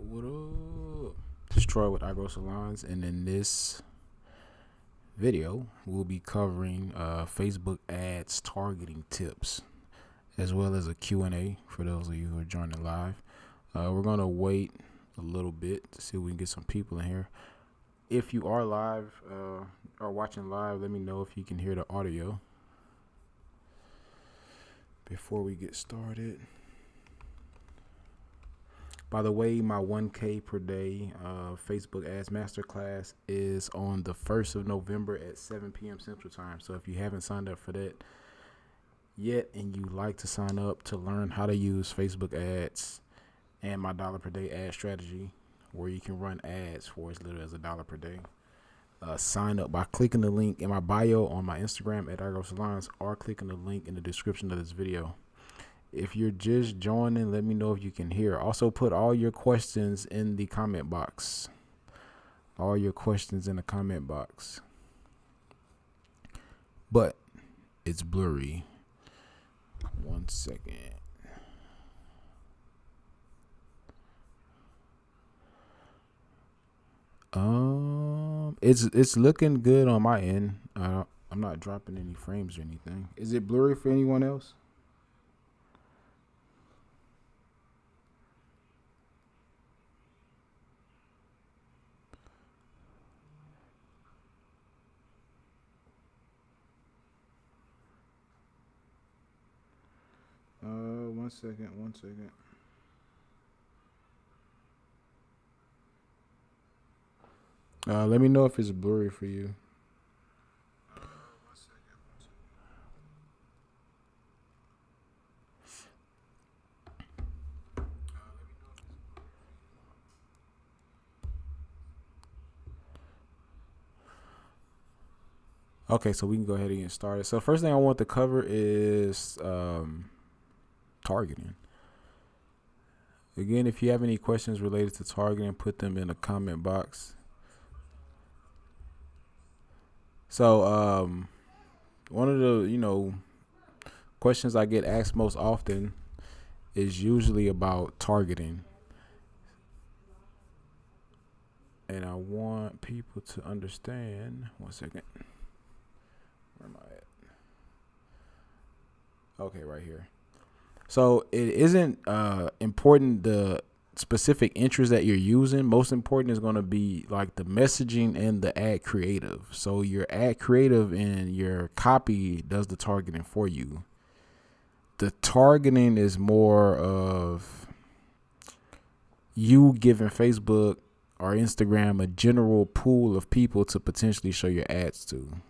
What up? Destroy with Agro Salons, and in this video, we'll be covering Facebook ads targeting tips, as well as a Q&A for those of you who are joining live. We're gonna wait a little bit to see if we can get some people in here. If you are live or watching live, let me know if you can hear the audio before we get started. By the way, my 1K per day Facebook ads masterclass is on the 1st of November at 7 p.m. Central Time. So if you haven't signed up for that yet and you like to sign up to learn how to use Facebook ads and my $1 per day ad strategy, where you can run ads for as little as $1 per day, sign up by clicking the link in my bio on my Instagram at @AgroSalons or clicking the link in the description of this video. If you're just joining, let me know if you can hear. Also, put all your questions in the comment box. All your questions in the comment box. But it's blurry. 1 second. It's looking good on my end. I'm not dropping any frames or anything. Is it blurry for anyone else? One second. Let me know if it's blurry for you. Okay, so we can go ahead and get started. So first thing I want to cover is targeting. Again, if you have any questions related to targeting, put them in the comment box. So one of the questions I get asked most often is usually about targeting, and I want people to understand. 1 second. Where am I at? Okay, right here. So it isn't important the specific interest that you're using. Most important is going to be like the messaging and the ad creative. So your ad creative and your copy does the targeting for you. The targeting is more of you giving Facebook or Instagram a general pool of people to potentially show your ads to.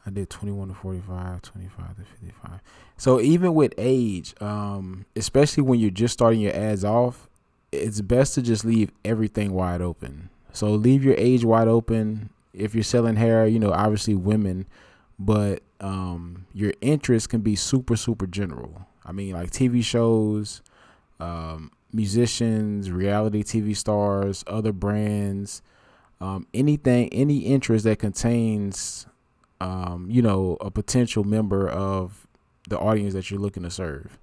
I did 21 to 45, 25 to 55. So even with age, especially when you're just starting your ads off, it's best to just leave everything wide open. So leave your age wide open. If you're selling hair, obviously women, but your interest can be super, super general. I mean, like TV shows, musicians, reality TV stars, other brands, anything, any interest that contains a potential member of the audience that you're looking to serve.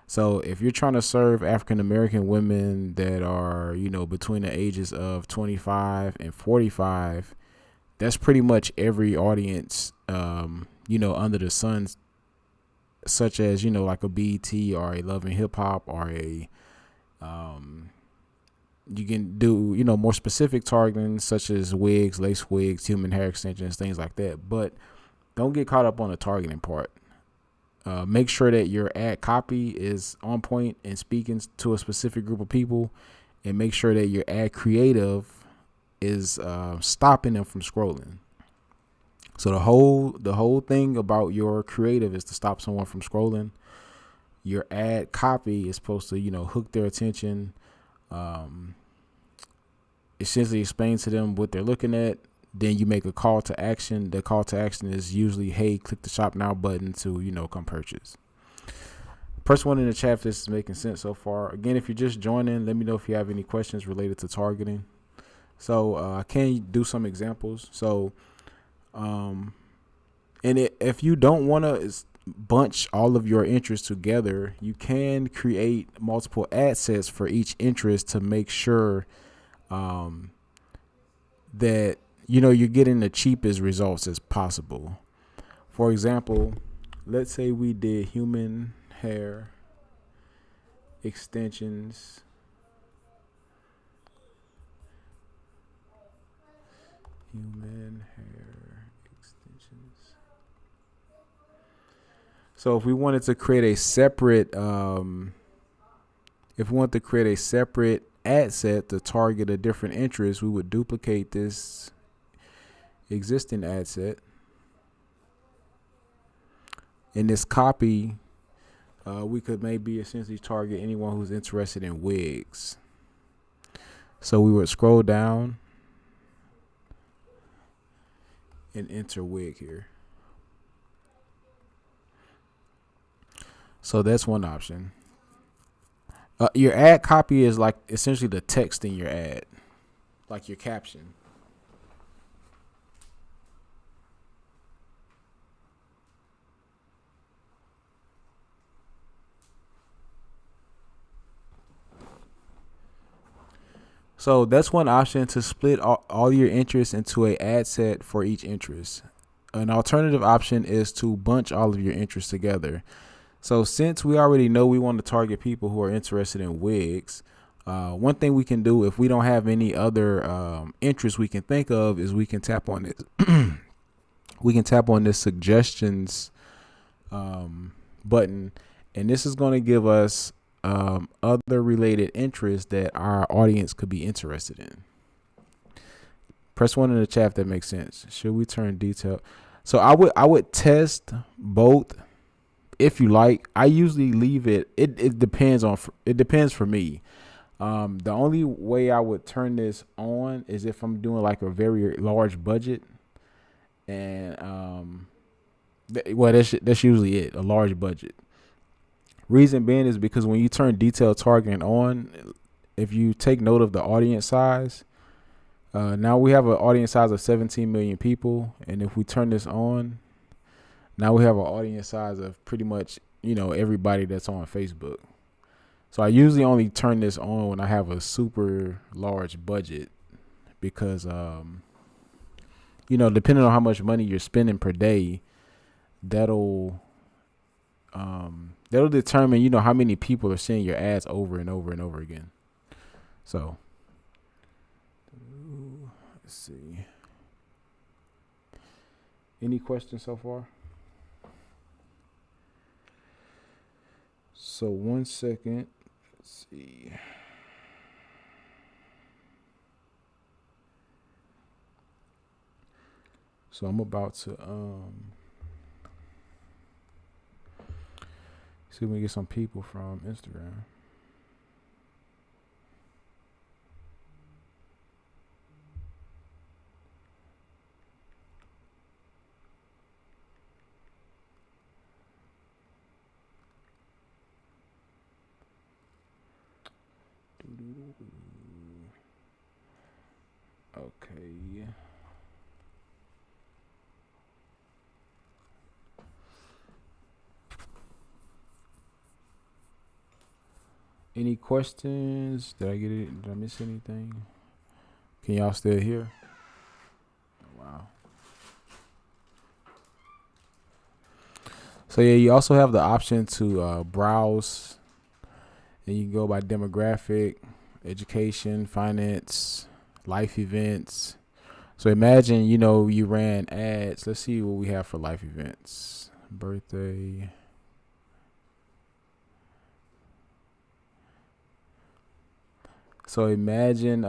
So if you're trying to serve African American women that are, between the ages of 25 and 45, that's pretty much every audience, under the sun, such as, like a BET or a Love and Hip Hop or a, you can do, more specific targeting such as wigs, lace wigs, human hair extensions, things like that. But don't get caught up on the targeting part. Make sure that your ad copy is on point and speaking to a specific group of people, and make sure that your ad creative is stopping them from scrolling. So the whole thing about your creative is to stop someone from scrolling. Your ad copy is supposed to, hook their attention, essentially explain to them what they're looking at. Then you make a call to action. The call to action is usually, hey, click the shop now button to, come purchase. Press 1 in the chat if this is making sense so far. Again, if you're just joining, let me know if you have any questions related to targeting. So I can do some examples. So, if you don't want to, bunch all of your interests together, you can create multiple ad sets for each interest to make sure that you're getting the cheapest results as possible. For example, let's say we did human hair extensions. Human hair extensions. So if we wanted to create a separate ad set to target a different interest, we would duplicate this existing ad set. In this copy, we could maybe essentially target anyone who's interested in wigs. So we would scroll down and enter wig here. So that's one option. Your ad copy is like essentially the text in your ad, like your caption. So that's one option, to split all your interests into a ad set for each interest. An alternative option is to bunch all of your interests together. So since we already know we want to target people who are interested in wigs, one thing we can do if we don't have any other interests we can think of is we can tap on this. We can tap on this suggestions button, and this is going to give us other related interests that our audience could be interested in. Press 1 in the chat if that makes sense. Should we turn detail? So I would test both if you like. I usually leave it. It depends for me. The only way I would turn this on is if I'm doing like a very large budget, and that's usually it, a large budget. Reason being is because when you turn detailed targeting on, if you take note of the audience size, now we have an audience size of 17 million people. And if we turn this on, now we have an audience size of pretty much, everybody that's on Facebook. So I usually only turn this on when I have a super large budget because, depending on how much money you're spending per day, that'll determine, how many people are seeing your ads over and over and over again. So, let's see. Any questions so far? So 1 second. Let's see. So I'm about to see if we can get some people from Instagram. Okay. Any questions? Did I get it? Did I miss anything? Can y'all still hear? Wow. So yeah, you also have the option to browse, and you can go by demographic, education, finance, life events. So imagine, you ran ads. Let's see what we have for life events. Birthday. So imagine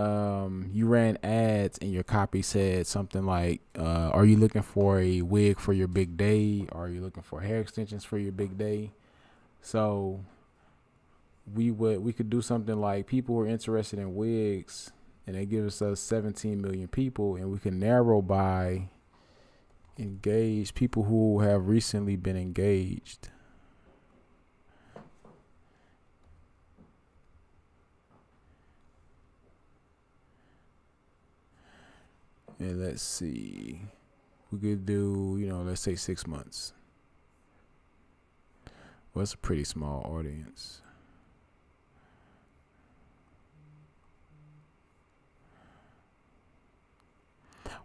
you ran ads and your copy said something like, are you looking for a wig for your big day? Are you looking for hair extensions for your big day? So we could do something like people who are interested in wigs, and it gives us 17 million people, and we can narrow by engaged people who have recently been engaged. And let's see, we could do, let's say 6 months. Well, it's a pretty small audience.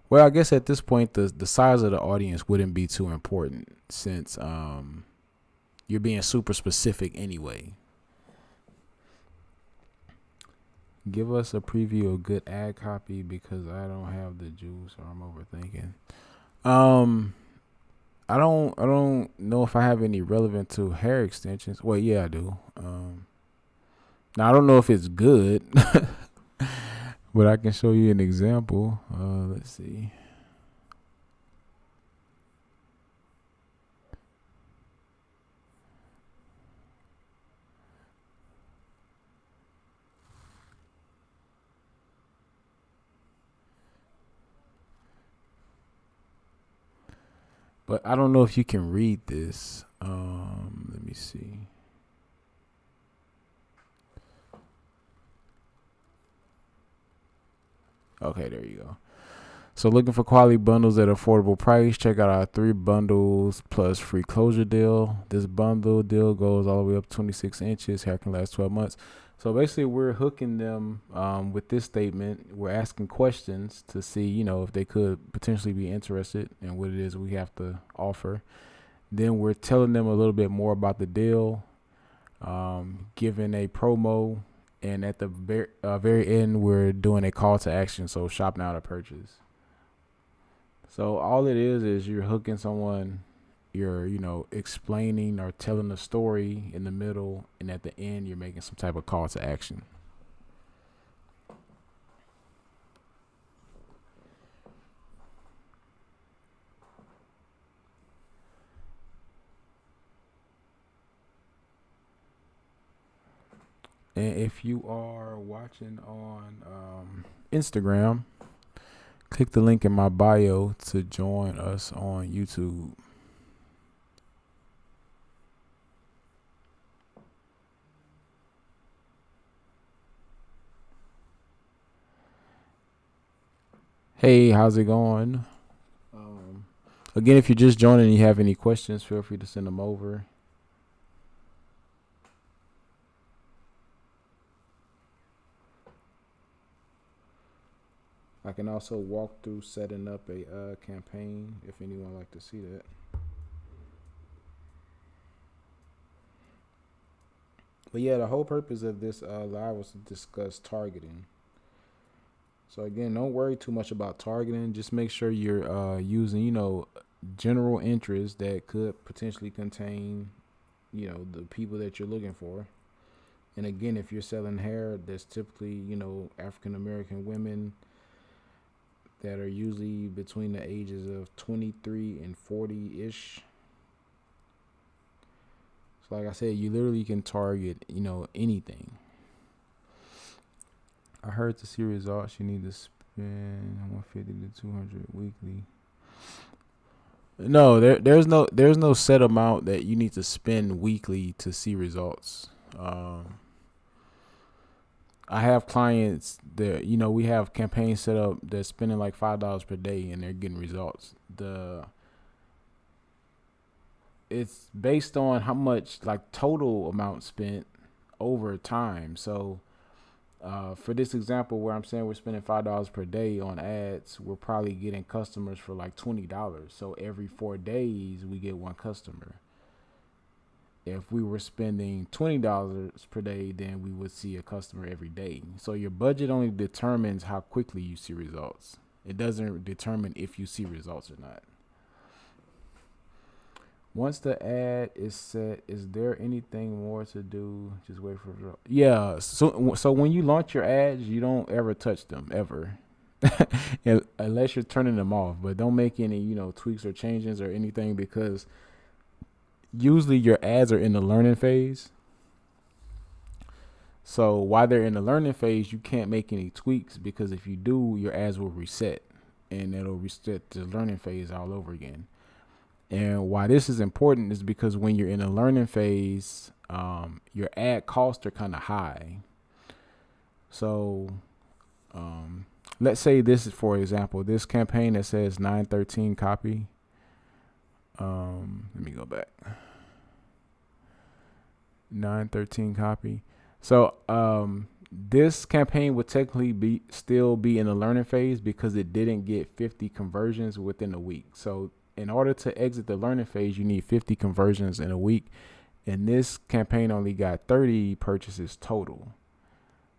Well, I guess at this point, the size of the audience wouldn't be too important since you're being super specific anyway. Give us a preview of good ad copy because I don't have the juice or I'm overthinking. I don't know if I have any relevant to hair extensions. Well, yeah, I do. Now I don't know if it's good, but I can show you an example. Let's see. But I don't know if you can read this. Let me see. Okay, there you go. So looking for quality bundles at affordable price, check out our 3 bundles plus free closure deal. This bundle deal goes all the way up 26 inches. Hair can last 12 months. So basically we're hooking them with this statement. We're asking questions to see, if they could potentially be interested in what it is we have to offer. Then we're telling them a little bit more about the deal, giving a promo, and at the very end, we're doing a call to action. So shop now to purchase. So all it is you're hooking someone, you're, explaining or telling a story in the middle, and at the end, you're making some type of call to action. And if you are watching on Instagram, click the link in my bio to join us on YouTube. Hey, how's it going? Again, if you're just joining and you have any questions, feel free to send them over. I can also walk through setting up a campaign if anyone would like to see that. But yeah, the whole purpose of this live was to discuss targeting. So again, don't worry too much about targeting. Just make sure you're using, general interests that could potentially contain, the people that you're looking for. And again, if you're selling hair, that's typically, African American women that are usually between the ages of 23 and 40-ish. So like I said, you literally can target, anything. I heard to see results, you need to spend 150 to 200 weekly. No, there's no set amount that you need to spend weekly to see results. I have clients that, we have campaigns set up that's spending like $5 per day and they're getting results. It's based on how much like total amount spent over time. So for this example where I'm saying we're spending $5 per day on ads, we're probably getting customers for like $20. So every 4 days we get one customer. If we were spending $20 per day, then we would see a customer every day. So your budget only determines how quickly you see results. It doesn't determine if you see results or not. Once the ad is set, is there anything more to do? Just wait for results. Yeah. So when you launch your ads, you don't ever touch them ever, unless you're turning them off. But don't make any tweaks or changes or anything because usually your ads are in the learning phase. So while they're in the learning phase, you can't make any tweaks because if you do, your ads will reset and it'll reset the learning phase all over again. And why this is important is because when you're in a learning phase, your ad costs are kind of high. So let's say this is, for example, this campaign that says 913 copy. Let me go back. 913 copy. So this campaign would technically be still be in the learning phase because it didn't get 50 conversions within a week. So in order to exit the learning phase, you need 50 conversions in a week. And this campaign only got 30 purchases total.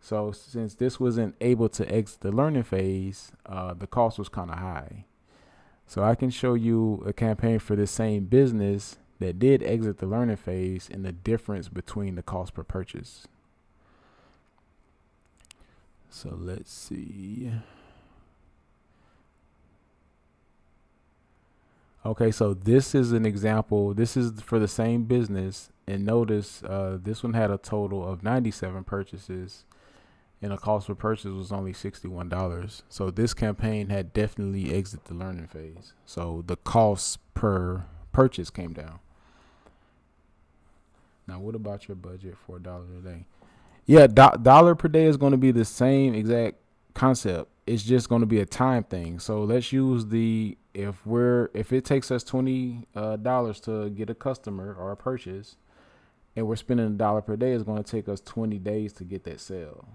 So since this wasn't able to exit the learning phase, the cost was kind of high. So I can show you a campaign for this same business that did exit the learning phase and the difference between the cost per purchase. So let's see. Okay, so this is an example. This is for the same business. And notice this one had a total of 97 purchases and the cost per purchase was only $61. So this campaign had definitely exited the learning phase. So the cost per purchase came down. Now, what about your budget for $1 a day? Yeah, dollar per day is going to be the same exact concept. It's just going to be a time thing. So let's use if it takes us $20 to get a customer or a purchase, and we're spending $1 per day, it's going to take us 20 days to get that sale.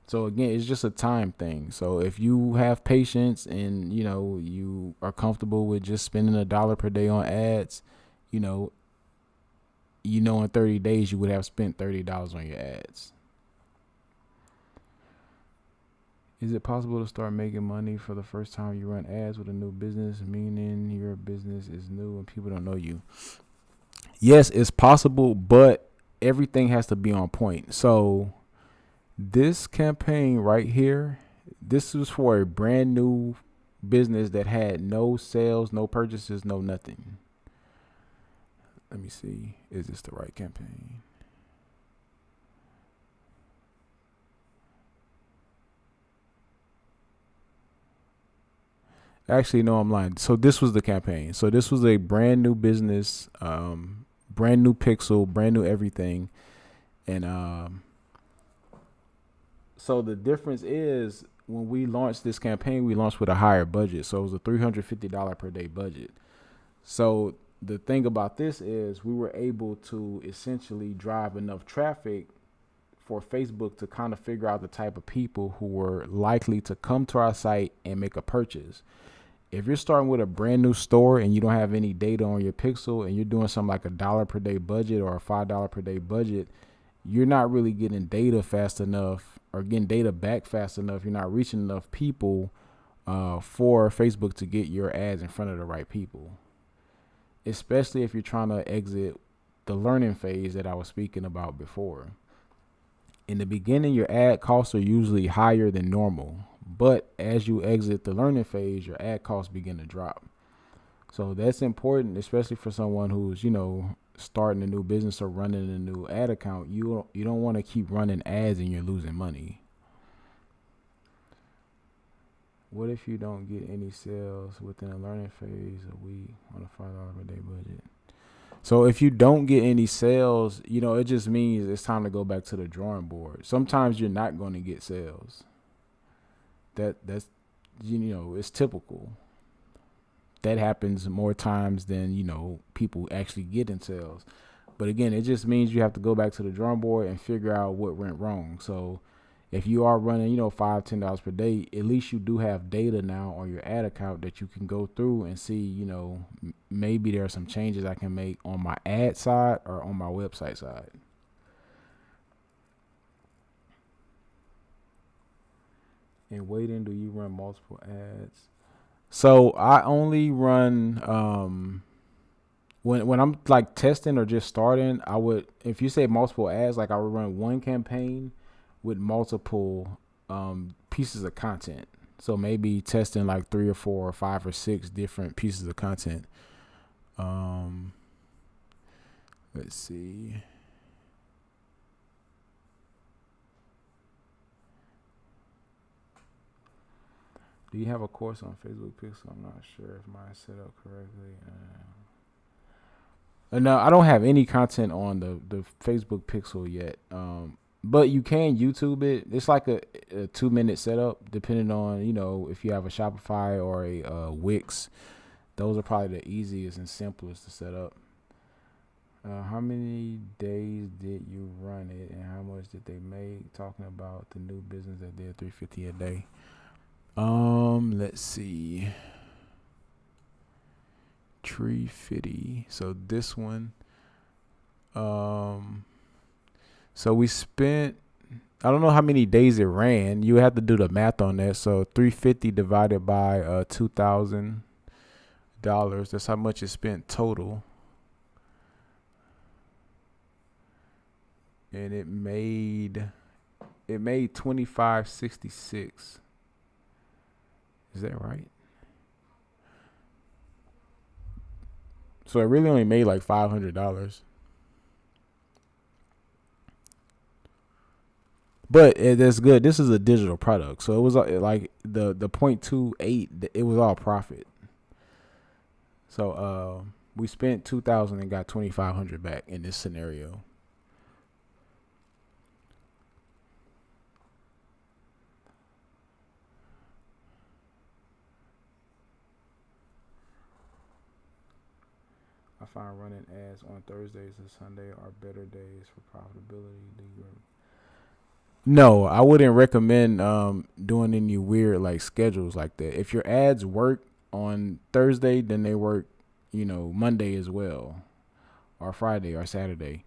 So again, it's just a time thing. So if you have patience and you are comfortable with just spending $1 per day on ads, in 30 days you would have spent $30 on your ads. Is it possible to start making money for the first time you run ads with a new business, meaning your business is new and people don't know you? Yes, it's possible, but everything has to be on point. So this campaign right here, this was for a brand new business that had no sales, no purchases, no nothing. Let me see. Is this the right campaign? Actually, no, I'm lying. So this was the campaign. So this was a brand new business, brand new pixel, brand new everything. And so the difference is when we launched this campaign, we launched with a higher budget. So it was a $350 per day budget. So the thing about this is we were able to essentially drive enough traffic for Facebook to kind of figure out the type of people who were likely to come to our site and make a purchase. If you're starting with a brand new store and you don't have any data on your pixel and you're doing something like $1 per day budget or a $5 per day budget, you're not really getting data fast enough or getting data back fast enough. You're not reaching enough people for Facebook to get your ads in front of the right people, especially if you're trying to exit the learning phase that I was speaking about before. In the beginning, your ad costs are usually higher than normal, but as you exit the learning phase, your ad costs begin to drop. So that's important, especially for someone who's, starting a new business or running a new ad account. You don't want to keep running ads and you're losing money. What if you don't get any sales within a learning phase a week on a $5 per day budget? So if you don't get any sales, it just means it's time to go back to the drawing board. Sometimes you're not going to get sales. That's it's typical. That happens more times than, people actually getting sales. But again, it just means you have to go back to the drawing board and figure out what went wrong. So if you are running, $5, $10 per day, at least you do have data now on your ad account that you can go through and see, maybe there are some changes I can make on my ad side or on my website side. And waiting, do you run multiple ads? So I only run when I'm like testing or just starting, I would, if you say multiple ads, like I would run one campaign with multiple pieces of content. So maybe testing like 3 or 4 or 5 or 6 different pieces of content. Let's see. Do you have a course on Facebook Pixel? I'm not sure if mine's set up correctly. No, I don't have any content on the Facebook Pixel yet. But you can YouTube it. It's like a 2-minute setup, depending on, if you have a Shopify or a Wix. Those are probably the easiest and simplest to set up. How many days did you run it, and how much did they make? Talking about the new business that did 350 a day. Let's see. 350. So this one. So we spent. I don't know how many days it ran. You have to do the math on that. So 350 divided by $2,000. That's how much it spent total. And it made 2566. Is that right? So it really only made like $500. But that's good. This is a digital product, so it was like the 0.28. It was all profit. So we spent 2,000 and got 2,500 back in this scenario. I find running ads on Thursdays and Sunday are better days for profitability. No, I wouldn't recommend doing any weird like schedules like that. If your ads work on Thursday, then they work, Monday as well, or Friday or Saturday.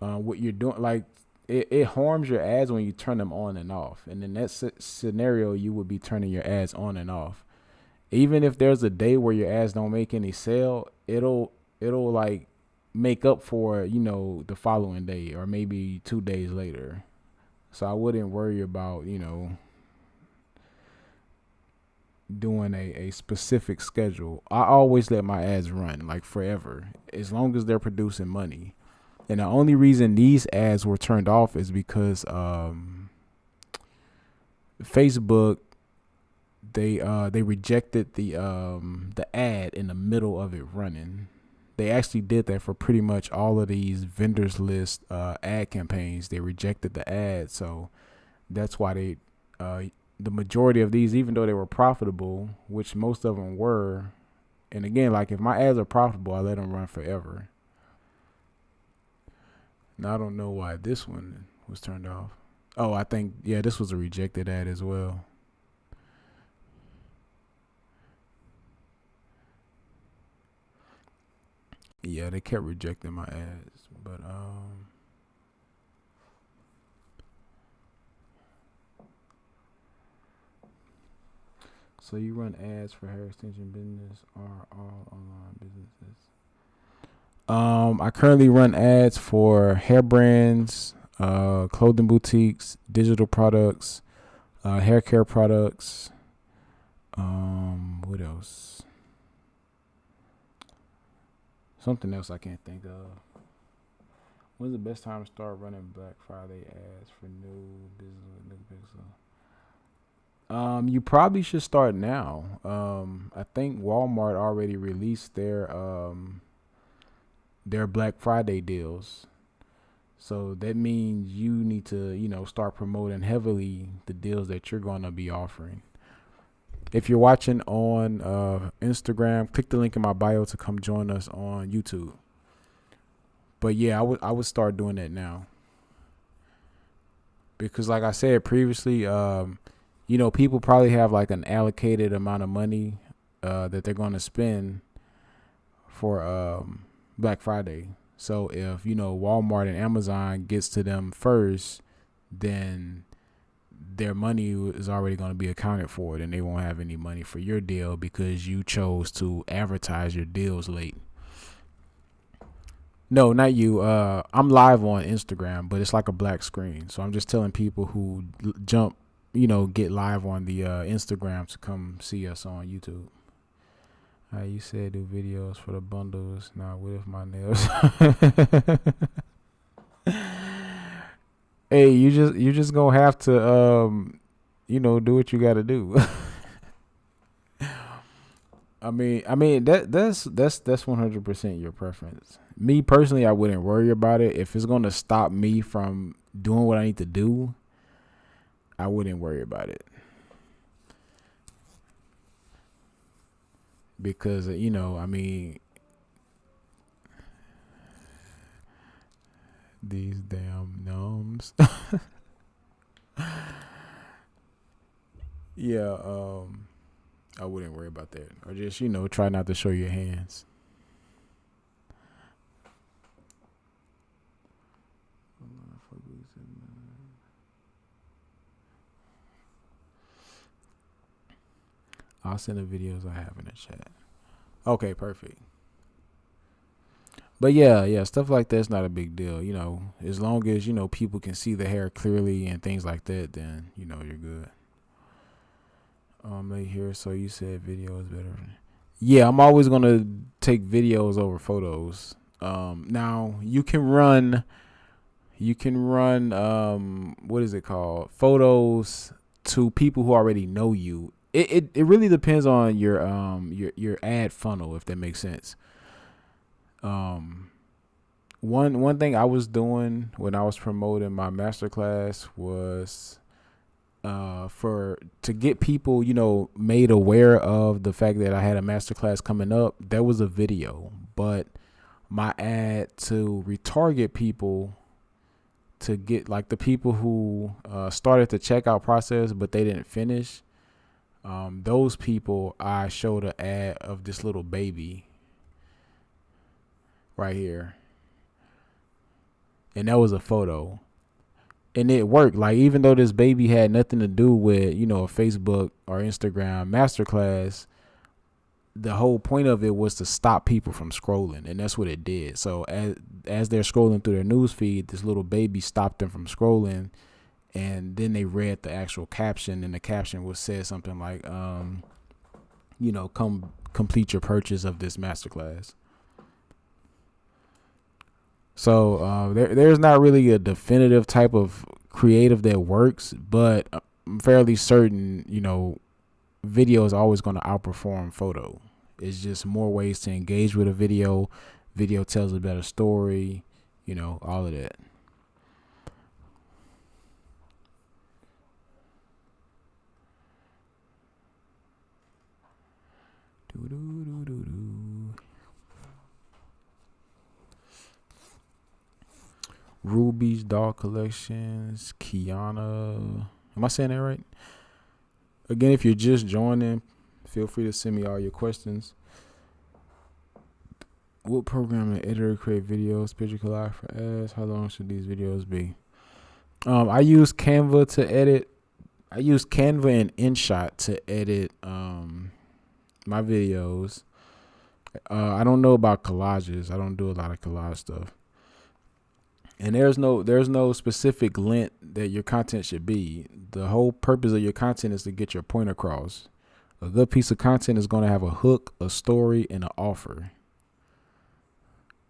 What you're doing, like it harms your ads when you turn them on and off. And in that scenario, you would be turning your ads on and off. Even if there's a day where your ads don't make any sale, it'll like make up for the following day or maybe 2 days later. So I wouldn't worry about doing a specific schedule. I always let my ads run like forever as long as they're producing money. And the only reason these ads were turned off is because Facebook they rejected the ad in the middle of it running. They actually did that for pretty much all of these vendors list ad campaigns. They rejected the ad, so that's why the majority of these, even though they were profitable, which most of them were, and again, like if my ads are profitable, I let them run forever. Now I don't know why this one was turned off. Oh, I think this was a rejected ad as well. Yeah, they kept rejecting my ads, but so you run ads for hair extension business or all online businesses? I currently run ads for hair brands, clothing boutiques, digital products, hair care products. What else? Something else I can't think of. When's the best time to start running Black Friday ads for new business with new pixel? You probably should start now. I think Walmart already released their Black Friday deals. So that means you need to, start promoting heavily the deals that you're going to be offering. If you're watching on Instagram, click the link in my bio to come join us on YouTube. But yeah, I would start doing that now. Because like I said previously, people probably have like an allocated amount of money that they're going to spend for Black Friday. So if, Walmart and Amazon gets to them first, then their money is already going to be accounted for, and they won't have any money for your deal because you chose to advertise your deals late. No, not you. I'm live on Instagram, but it's like a black screen. So I'm just telling people who jump, get live on the Instagram to come see us on YouTube. You said do videos for the bundles. Now, what if my nails? Hey, you just gonna have to do what you got to do. I mean that's 100% your preference. Me personally, I wouldn't worry about it. If it's gonna stop me from doing what I need to do, I wouldn't worry about it. Because These damn numbs. Yeah, I wouldn't worry about that. Or just, try not to show your hands. I'll send the videos I have in the chat. Okay, perfect. But yeah, stuff like that's not a big deal. As long as, people can see the hair clearly and things like that, then, you're good. Right here, so you said video is better. Yeah, I'm always going to take videos over photos. Now, you can run, what is it called? Photos to people who already know you. It really depends on your ad funnel, if that makes sense. One thing I was doing when I was promoting my masterclass was to get people, made aware of the fact that I had a masterclass coming up. There was a video, but my ad to retarget people, to get like the people who started the checkout process but they didn't finish, those people, I showed an ad of this little baby right here, and that was a photo, and it worked. Like, even though this baby had nothing to do with a Facebook or Instagram masterclass, the whole point of it was to stop people from scrolling, and that's what it did. So as they're scrolling through their news feed, this little baby stopped them from scrolling, and then they read the actual caption, and the caption was said something like, come complete your purchase of this masterclass. So there's not really a definitive type of creative that works, but I'm fairly certain, video is always going to outperform photo. It's just more ways to engage with a video. Video tells a better story, all of that. Ruby's Doll Collections, Kiana. Am I saying that right? Again, if you're just joining, feel free to send me all your questions. What program and editor create videos? Picture collage for ads. How long should these videos be? I use Canva to edit. I use Canva and InShot to edit my videos. I don't know about collages. I don't do a lot of collage stuff. And there's no specific length that your content should be. The whole purpose of your content is to get your point across. A good piece of content is going to have a hook, a story, and an offer.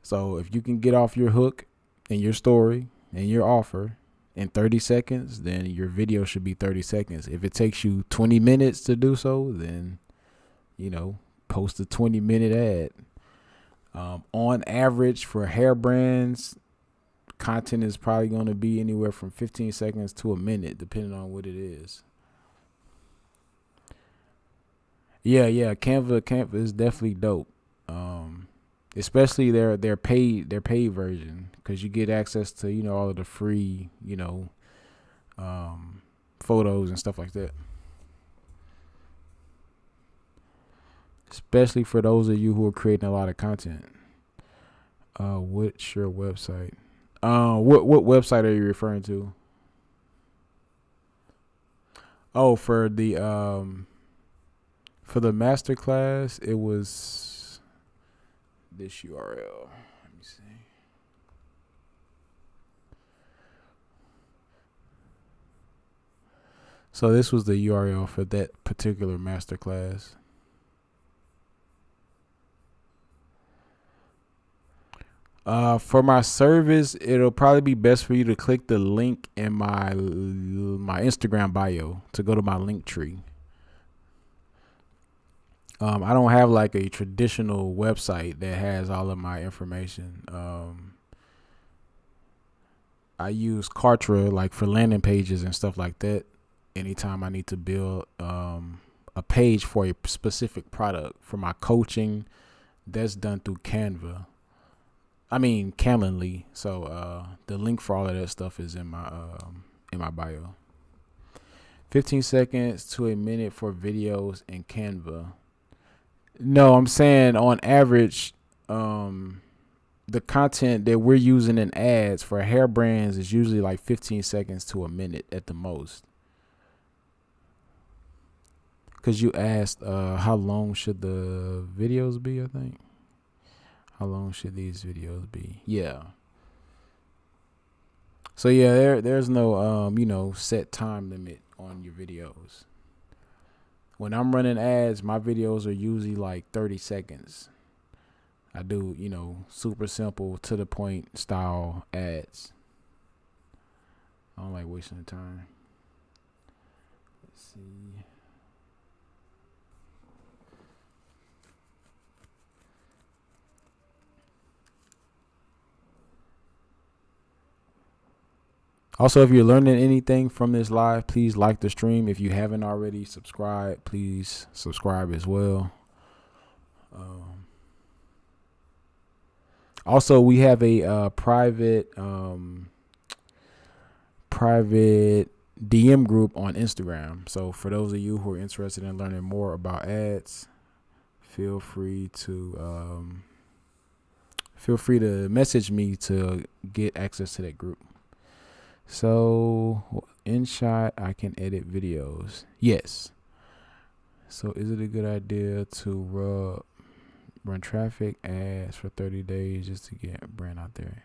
So if you can get off your hook and your story and your offer in 30 seconds, then your video should be 30 seconds. If it takes you 20 minutes to do so, then, post a 20-minute ad. On average, for hair brands, content is probably going to be anywhere from 15 seconds to a minute, depending on what it is. Yeah, Canva is definitely dope. Especially their paid version, because you get access to all of the free photos and stuff like that. Especially for those of you who are creating a lot of content. What's your website? What website are you referring to? Oh, for the masterclass, it was this URL. Let me see. So this was the URL for that particular masterclass. For my service, it'll probably be best for you to click the link in my Instagram bio to go to my link tree. I don't have like a traditional website that has all of my information. I use Kartra like for landing pages and stuff like that. Anytime I need to build a page for a specific product. For my coaching, that's done through Canva. I mean Calendly. So the link for all of that stuff is in my bio. 15 seconds to a minute for videos in Canva. No, I'm saying on average, the content that we're using in ads for hair brands is usually like 15 seconds to a minute at the most. Because you asked how long should the videos be, I think. How long should these videos be? Yeah. So yeah, there's no set time limit on your videos. When I'm running ads, my videos are usually like 30 seconds. I do, super simple, to the point style ads. I don't like wasting the time. Let's see. Also, if you're learning anything from this live, please like the stream. If you haven't already subscribed, please subscribe as well. Also, we have a private DM group on Instagram. So for those of you who are interested in learning more about ads, feel free to message me to get access to that group. So InShot, I can edit videos. Yes. So is it a good idea to run traffic ads for 30 days just to get brand out there?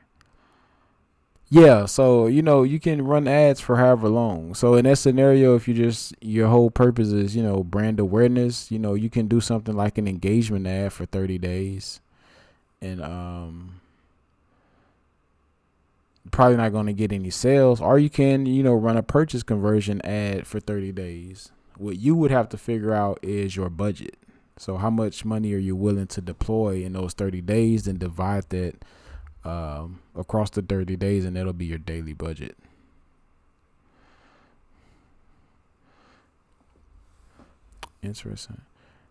Yeah, so you can run ads for however long. So in that scenario, if your whole purpose is brand awareness, you can do something like an engagement ad for 30 days, and probably not going to get any sales. Or you can run a purchase conversion ad for 30 days. What you would have to figure out is your budget. So how much money are you willing to deploy in those 30 days, then divide that across the 30 days, and that'll be your daily budget. Interesting.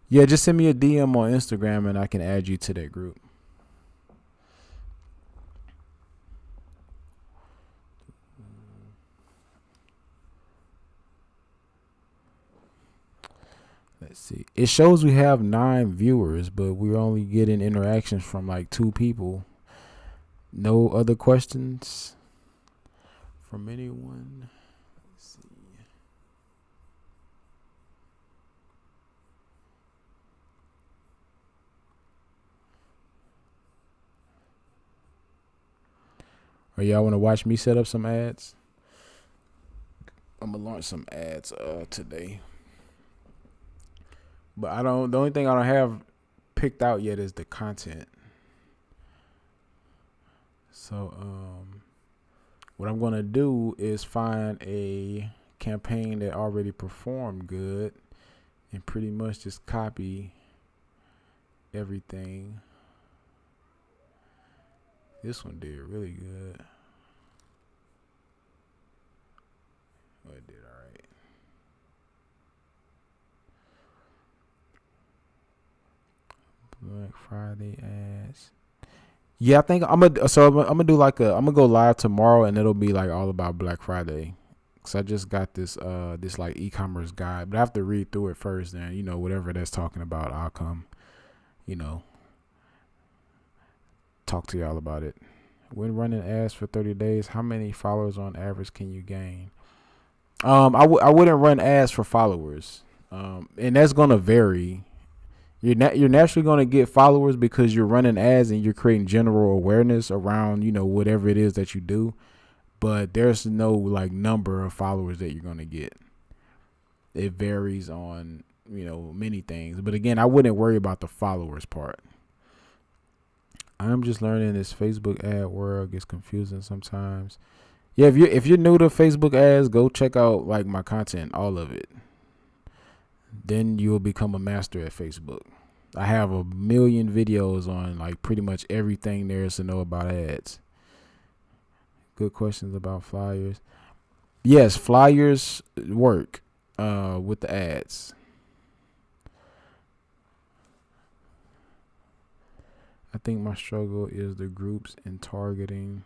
Yeah, just send me a DM on Instagram and I can add you to that group. Let's see. It shows we have 9 viewers, but we're only getting interactions from like 2 people. No other questions from anyone? Let's see. Or y'all want to watch me set up some ads? I'm gonna launch some ads today. But the only thing I don't have picked out yet is the content. So what I'm gonna do is find a campaign that already performed good and pretty much just copy everything. This one did really good. Oh, it did all right. Black Friday ads. Yeah, I think I'm gonna do I'm gonna go live tomorrow, and it'll be like all about Black Friday. Cause I just got this like e-commerce guide, but I have to read through it first. And whatever that's talking about, I'll come, talk to y'all about it. When running ads for 30 days, how many followers on average can you gain? I wouldn't run ads for followers, and that's gonna vary. You're naturally going to get followers because you're running ads and you're creating general awareness around, whatever it is that you do. But there's no like number of followers that you're going to get. It varies on, many things. But again, I wouldn't worry about the followers part. I'm just learning this Facebook ad world gets confusing sometimes. Yeah, if you're new to Facebook ads, go check out like my content, all of it. Then you'll become a master at Facebook. I have a million videos on like pretty much everything there is to know about ads. Good questions about flyers. Yes, flyers work with the ads. I think my struggle is the groups and targeting.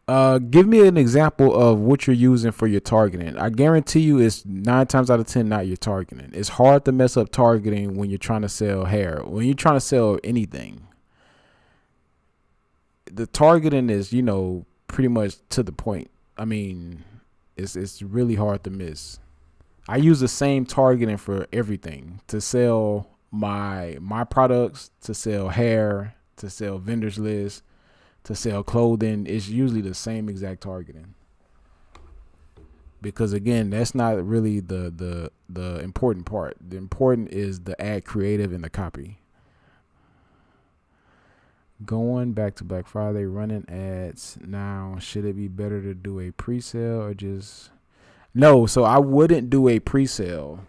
Give me an example of what you're using for your targeting. I guarantee you it's 9 times out of 10 not your targeting. It's hard to mess up targeting when you're trying to sell hair. When you're trying to sell anything, the targeting is, pretty much to the point. I mean, it's really hard to miss. I use the same targeting for everything, to sell my products, to sell hair, to sell vendors list, to sell clothing. It's usually the same exact targeting, because again, that's not really the important part. The important is the ad creative and the copy. Going back to Black Friday, running ads now, should it be better to do a pre-sale or just no? So I wouldn't do a pre-sale,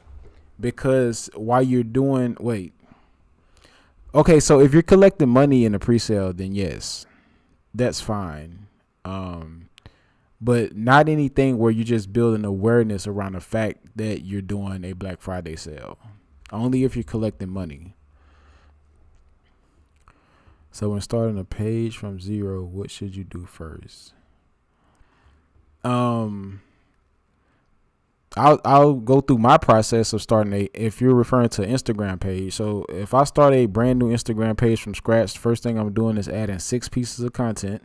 because while you're doing okay, so if you're collecting money in a pre-sale, then yes, that's fine. But not anything where you're just building awareness around the fact that you're doing a Black Friday sale. Only if you're collecting money. So when starting a page from zero, what should you do first? I'll go through my process of starting if you're referring to Instagram page. So if I start a brand new Instagram page from scratch, first thing I'm doing is adding 6 pieces of content.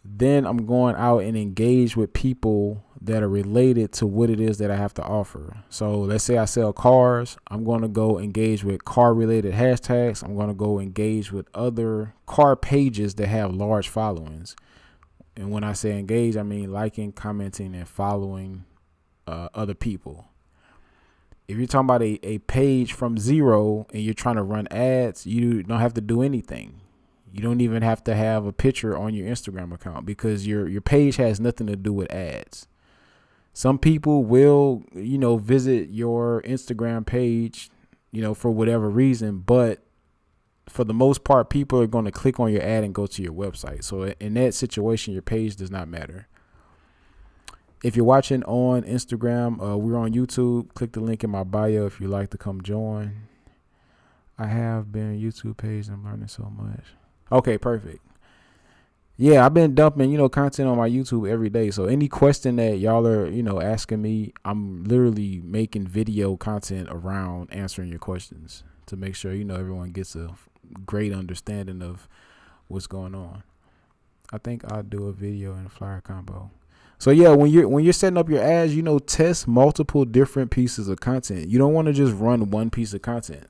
Then I'm going out and engage with people that are related to what it is that I have to offer. So let's say I sell cars. I'm going to go engage with car related hashtags. I'm going to go engage with other car pages that have large followings. And when I say engage, I mean liking, commenting, and following other people. If you're talking about a page from zero and you're trying to run ads, you don't have to do anything. You don't even have to have a picture on your Instagram account, because your page has nothing to do with ads. Some people will, visit your Instagram page, for whatever reason, but for the most part, people are going to click on your ad and go to your website. So in that situation, your page does not matter. If you're watching on Instagram, we're on YouTube. Click the link in my bio if you'd like to come join. I have been on YouTube page and I'm learning so much. Okay, perfect. Yeah, I've been dumping, content on my YouTube every day. So any question that y'all are, asking me, I'm literally making video content around answering your questions to make sure, everyone gets a great understanding of what's going on. I think I'll do a video and a flyer combo. So yeah, when you're setting up your ads, test multiple different pieces of content. You don't want to just run one piece of content.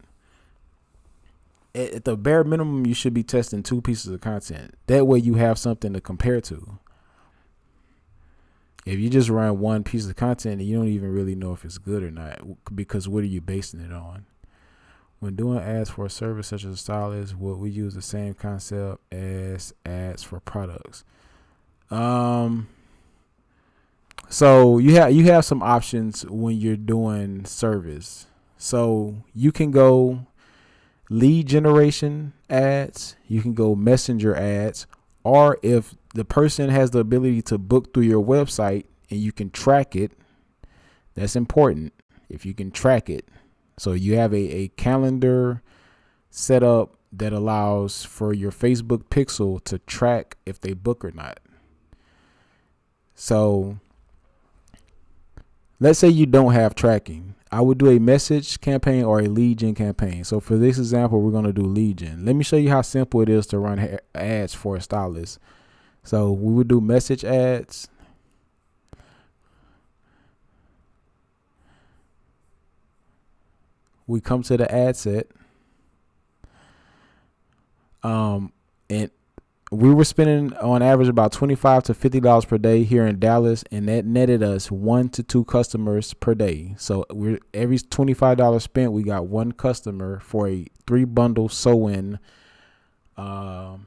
At the bare minimum, you should be testing 2 pieces of content. That way you have something to compare to. If you just run one piece of content and you don't even really know if it's good or not, because what are you basing it on? When doing ads for a service such as a stylist, would we use the same concept as ads for products? So you have some options when you're doing service. So you can go lead generation ads, you can go messenger ads, or if the person has the ability to book through your website and you can track it, that's important. If you can track it, so you have a calendar set up that allows for your Facebook pixel to track if they book or not. So let's say you don't have tracking. I would do a message campaign or a lead gen campaign. So for this example, we're going to do lead gen. Let me show you how simple it is to run ads for a stylist. So we would do message ads. We come to the ad set. And we were spending on average about $25 to $50 per day here in Dallas, and that netted us 1 to 2 customers per day. So we're every $25 spent, we got 1 customer for a 3-bundle sew-in, so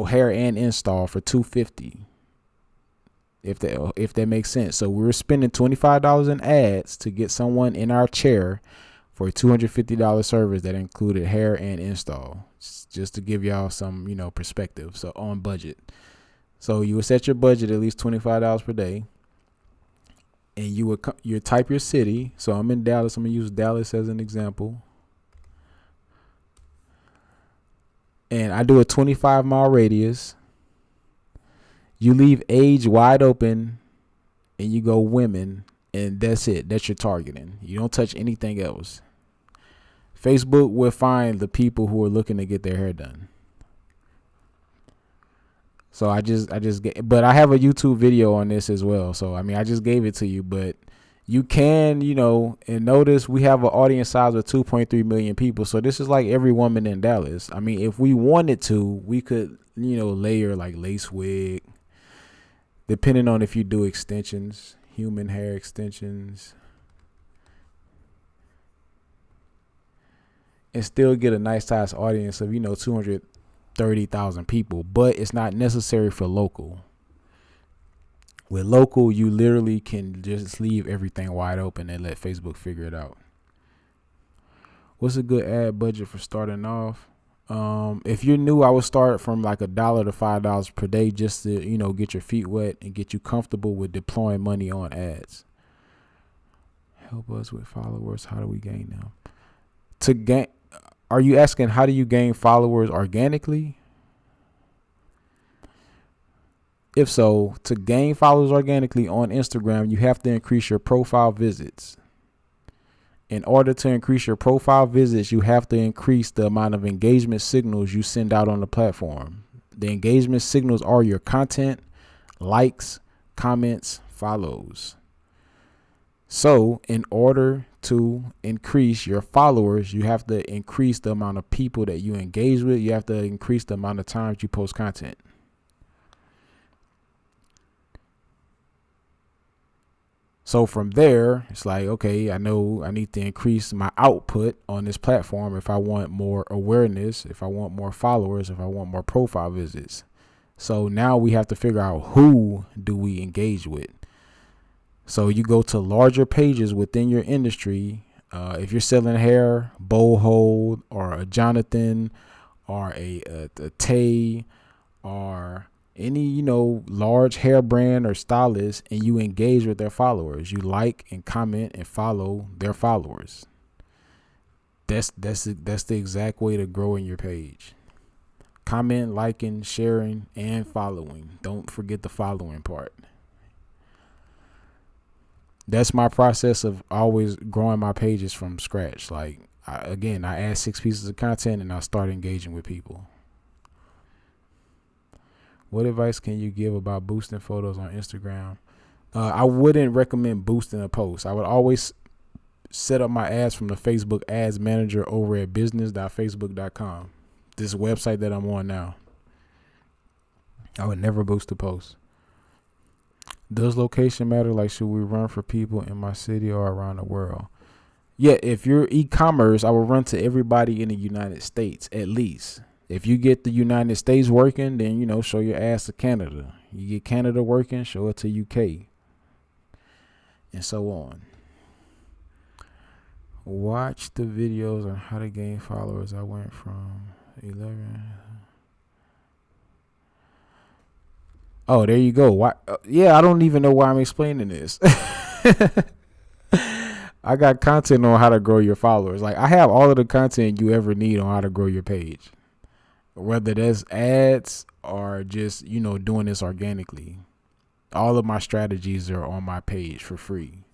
hair and install for $250. If that makes sense. So we were spending $25 in ads to get someone in our chair for a $250 service that included hair and install. Just to give y'all some, perspective. So on budget. So you would set your budget at least $25 per day. And you type your city. So I'm in Dallas. I'm going to use Dallas as an example. And I do a 25-mile radius. You leave age wide open, and you go women, and that's it. That's your targeting. You don't touch anything else. Facebook will find the people who are looking to get their hair done. So I just get, but I have a YouTube video on this as well. So I mean, I just gave it to you, but you can, and notice we have an audience size of 2.3 million people. So this is like every woman in Dallas. I mean, if we wanted to, we could, layer like lace wig, depending on if you do extensions, human hair extensions, and still get a nice size audience of, 230,000 people. But it's not necessary for local. With local, you literally can just leave everything wide open and let Facebook figure it out. What's a good ad budget for starting off? If you're new, I would start from like $1 to $5 per day just to, get your feet wet and get you comfortable with deploying money on ads. Help us with followers. How do we gain them? Are you asking how do you gain followers organically? If so, to gain followers organically on Instagram, you have to increase your profile visits. In order to increase your profile visits, you have to increase the amount of engagement signals you send out on the platform. The engagement signals are your content, likes, comments, follows. So in order to increase your followers, you have to increase the amount of people that you engage with. You have to increase the amount of times you post content. So from there, it's like, okay, I know I need to increase my output on this platform if I want more awareness, if I want more followers, if I want more profile visits. So now we have to figure out who do we engage with. So you go to larger pages within your industry. If you're selling hair, Bohold or a Jonathan or a Tay or any, large hair brand or stylist, and you engage with their followers. You like and comment and follow their followers. That's the exact way to grow in your page. Comment, liking, sharing, and following. Don't forget the following part. That's my process of always growing my pages from scratch. Like, I add 6 pieces of content and I start engaging with people. What advice can you give about boosting photos on Instagram? I wouldn't recommend boosting a post. I would always set up my ads from the Facebook ads manager over at business.facebook.com. This website that I'm on now. I would never boost a post. Does location matter? Like, should we run for people in my city or around the world? Yeah, if you're e-commerce, I will run to everybody in the United States at least. If you get the United States working, then, show your ass to Canada. You get Canada working, show it to UK. And so on. Watch the videos on how to gain followers. I went from 11. Oh, there you go. Why? I don't even know why I'm explaining this. I got content on how to grow your followers. Like, I have all of the content you ever need on how to grow your page. Whether that's ads or just, doing this organically. All of my strategies are on my page for free.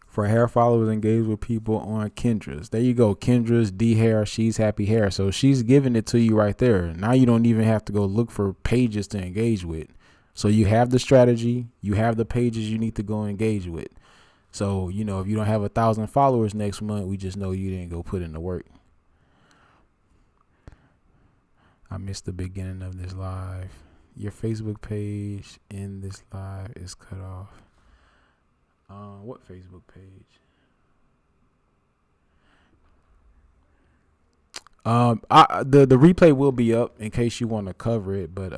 For hair followers, engage with people on Kendra's. There you go. Kendra's D Hair, She's Happy Hair. So she's giving it to you right there. Now you don't even have to go look for pages to engage with. So you have the strategy. You have the pages you need to go engage with. So, if you don't have 1,000 followers next month, we just know you didn't go put in the work. I missed the beginning of this live. Your Facebook page in this live is cut off. What Facebook page? The replay will be up in case you want to cover it, but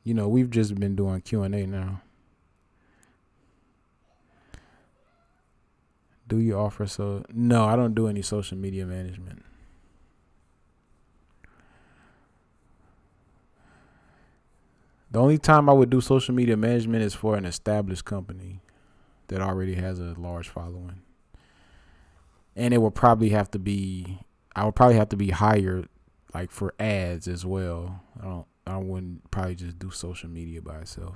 we've just been doing Q&A now. Do you offer No, I don't do any social media management. The only time I would do social media management is for an established company that already has a large following. And it will probably have to be, I would probably have to be hired like for ads as well. I wouldn't probably just do social media by itself.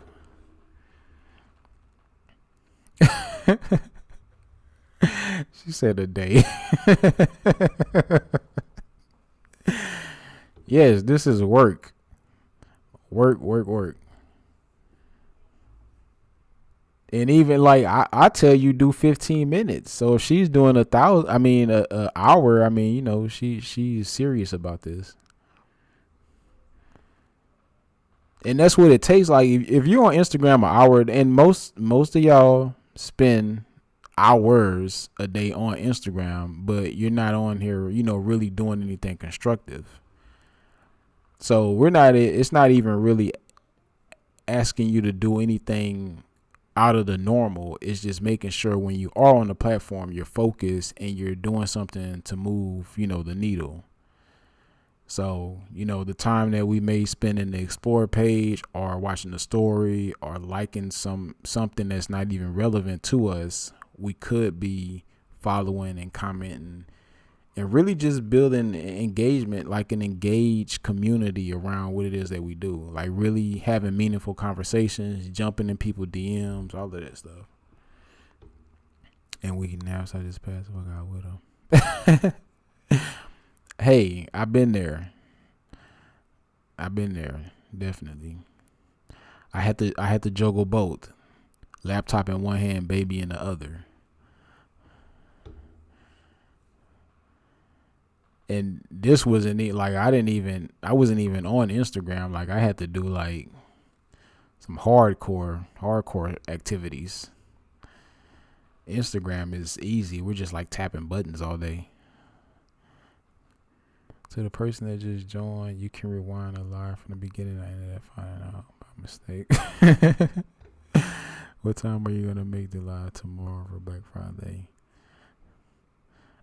She said a day. Yes, this is work. Work. And even like I tell you do 15 minutes. So if she's doing a hour, I mean, you know, she's serious about this. And that's what it takes. Like if you're on Instagram an hour, and most of y'all spend hours a day on Instagram, but you're not on here, you know, really doing anything constructive. So it's not even really asking you to do anything out of the normal. It's just making sure when you are on the platform, you're focused and you're doing something to move, you know, the needle. So, you know, the time that we may spend in the Explore page or watching the story or liking something that's not even relevant to us, we could be following and commenting and really just building engagement, like an engaged community around what it is that we do. Like really having meaningful conversations, jumping in people's DMs, all of that stuff. And we can now start this pass the fuck out with them. Hey, I've been there, definitely. I had to juggle both. Laptop in one hand, baby in the other. And this wasn't it. Like I wasn't even on Instagram. Like I had to do like some hardcore activities. Instagram is easy. We're just like tapping buttons all day. To the person that just joined, you can rewind a live from the beginning. I ended up finding out by mistake. What time are you gonna make the live tomorrow for Black Friday?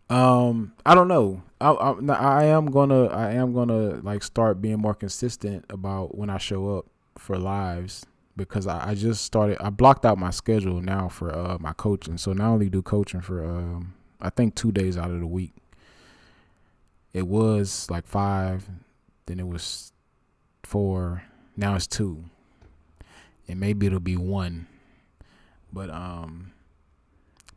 I don't know. I am gonna like start being more consistent about when I show up for lives, because I just started. I blocked out my schedule now for my coaching. So not only do coaching for I think 2 days out of the week. It was like 5, then it was 4, now it's 2, and maybe it'll be 1. But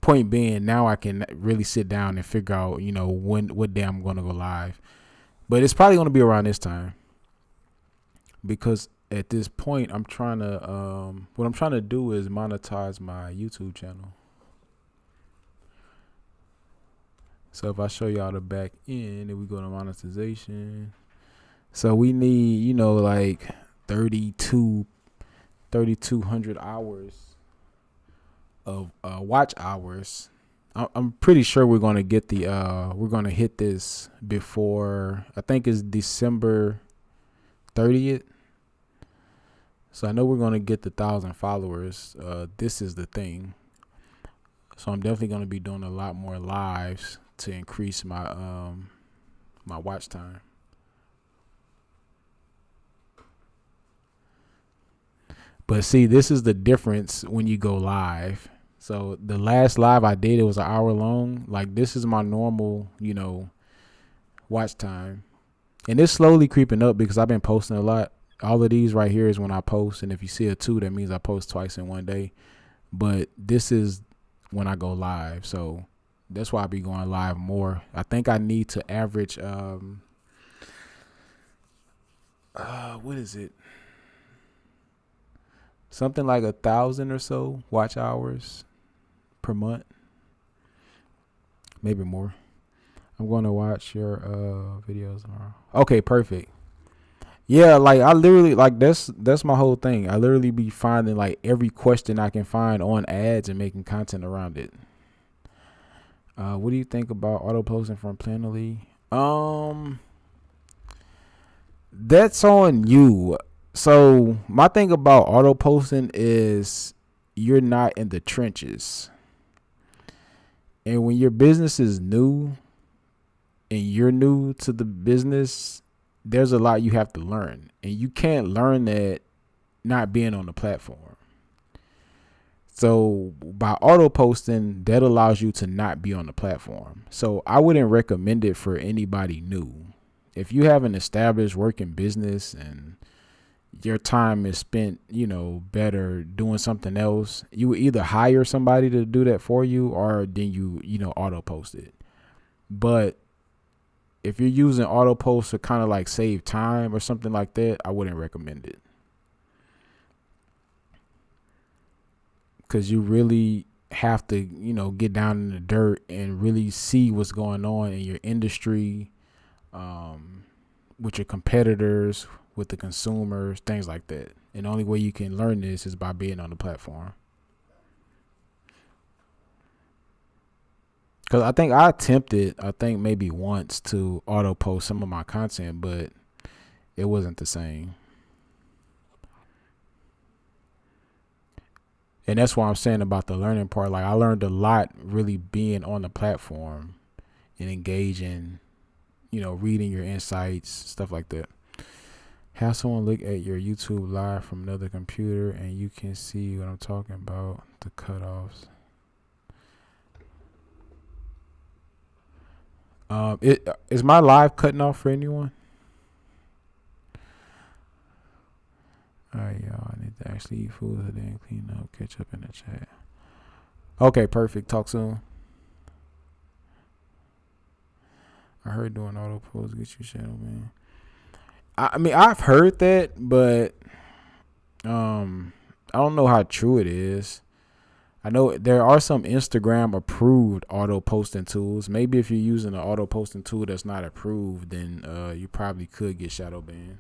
point being, now I can really sit down and figure out, you know, what day I'm going to go live. But it's probably going to be around this time, because at this point I'm trying to what I'm trying to do is monetize my YouTube channel. So if I show y'all the back end and we go to monetization, so we need, you know, like 3,200 hours of watch hours. I'm pretty sure we're gonna get we're gonna hit this before, I think it's December 30th. So I know we're gonna get the 1,000 followers. This is the thing. So I'm definitely gonna be doing a lot more lives to increase my my watch time. But see, this is the difference when you go live. So the last live I did, it was an hour long. Like this is my normal, you know, watch time. And it's slowly creeping up because I've been posting a lot. All of these right here is when I post. And if you see a 2, that means I post twice in one day. But this is when I go live. So that's why I be going live more. I think I need to average what is it? Something like 1,000 or so watch hours per month. Maybe more. I'm going to watch your videos tomorrow. Okay, perfect. Yeah, like I literally, like that's my whole thing. I literally be finding like every question I can find on ads and making content around it. What do you think about auto posting from Planoly? That's on you. So my thing about auto posting is you're not in the trenches. And when your business is new and you're new to the business, there's a lot you have to learn. And you can't learn that not being on the platform. So by auto posting, that allows you to not be on the platform. So I wouldn't recommend it for anybody new. If you have an established working business and your time is spent, better doing something else, you would either hire somebody to do that for you, or then you auto post it. But if you're using auto post to kind of like save time or something like that, I wouldn't recommend it. Because you really have to, get down in the dirt and really see what's going on in your industry, with your competitors, with the consumers, things like that. And the only way you can learn this is by being on the platform. Because I think I attempted, maybe once, to auto post some of my content, but it wasn't the same. And that's why I'm saying about the learning part. Like, I learned a lot really being on the platform and engaging, reading your insights, stuff like that. Have someone look at your YouTube live from another computer and you can see what I'm talking about, the cutoffs. Is my live cutting off for anyone? All right, y'all. I need to actually eat food today and clean up, catch up in the chat. Okay, perfect. Talk soon. I heard doing auto post get you shadow, man. I mean, I've heard that, but I don't know how true it is. I know there are some Instagram approved auto posting tools. Maybe if you're using an auto posting tool that's not approved, then you probably could get shadow banned.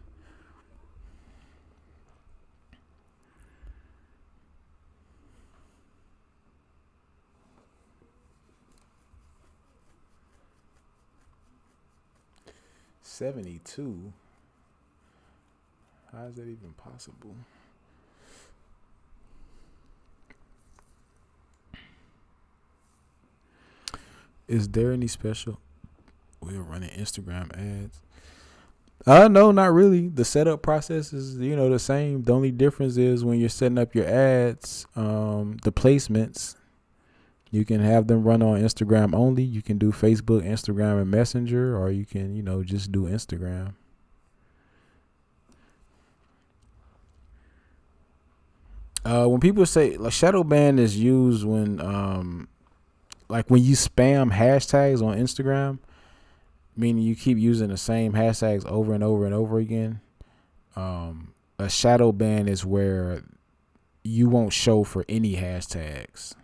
$72. How is that even possible? Is there any special? We're running Instagram ads. No, not really. The setup process is, the same. The only difference is when you're setting up your ads, the placements, you can have them run on Instagram only. You can do Facebook, Instagram, and Messenger, or you can, just do Instagram. When people say, like, shadow ban is used when, like when you spam hashtags on Instagram, meaning you keep using the same hashtags over and over and over again. A shadow ban is where you won't show for any hashtags,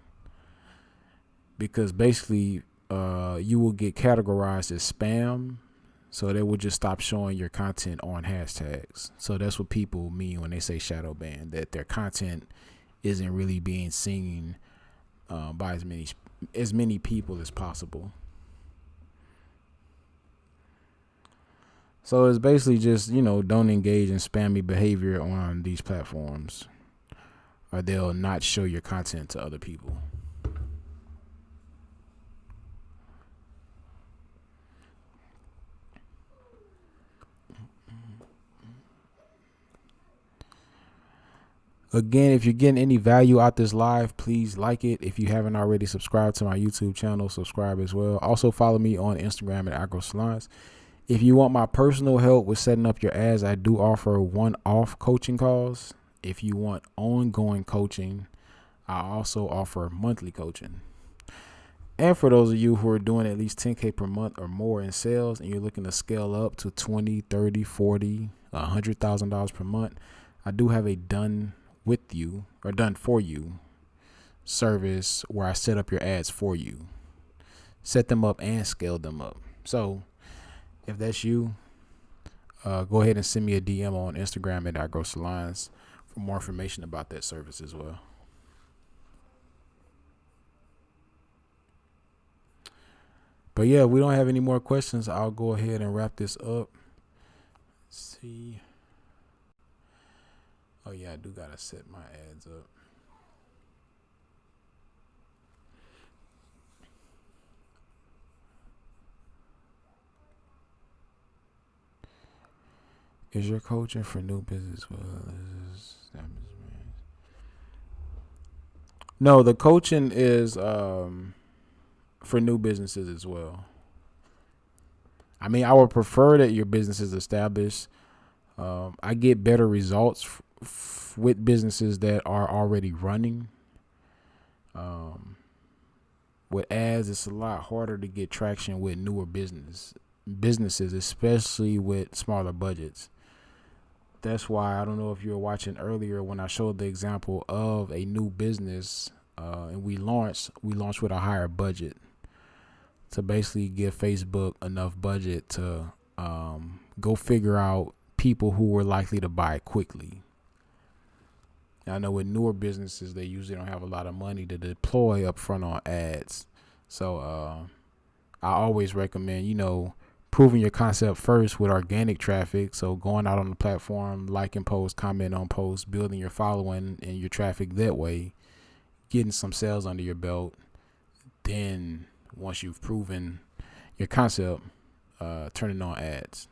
because basically you will get categorized as spam, so they will just stop showing your content on hashtags. So that's what people mean when they say shadow ban, that their content isn't really being seen by as many people as possible. So it's basically just, don't engage in spammy behavior on these platforms, or they'll not show your content to other people. Again, if you're getting any value out this live, please like it. If you haven't already subscribed to my YouTube channel, subscribe as well. Also follow me on Instagram at AgroSalons. If you want my personal help with setting up your ads, I do offer one-off coaching calls. If you want ongoing coaching, I also offer monthly coaching. And for those of you who are doing at least $10K per month or more in sales, and you're looking to scale up to $20, $30, $40, $100,000 per month, I do have a done with you or done for you service where I set up your ads for you, set them up and scale them up. So if that's you, go ahead and send me a DM on Instagram at AgroSalons for more information about that service as well. But yeah, we don't have any more questions. I'll go ahead and wrap this up. Let's see. Oh yeah, I do gotta set my ads up. Is your coaching for new business? Well, No, the coaching is for new businesses as well. I mean, I would prefer that your business is established. I get better results with businesses that are already running. Um, with ads, it's a lot harder to get traction with newer businesses, especially with smaller budgets. That's why I don't know if you were watching earlier when I showed the example of a new business, and we launched with a higher budget to basically give Facebook enough budget to go figure out people who were likely to buy quickly. I know with newer businesses, they usually don't have a lot of money to deploy upfront on ads. So I always recommend, proving your concept first with organic traffic. So going out on the platform, liking posts, comment on posts, building your following and your traffic that way, getting some sales under your belt. Then once you've proven your concept, turning on ads.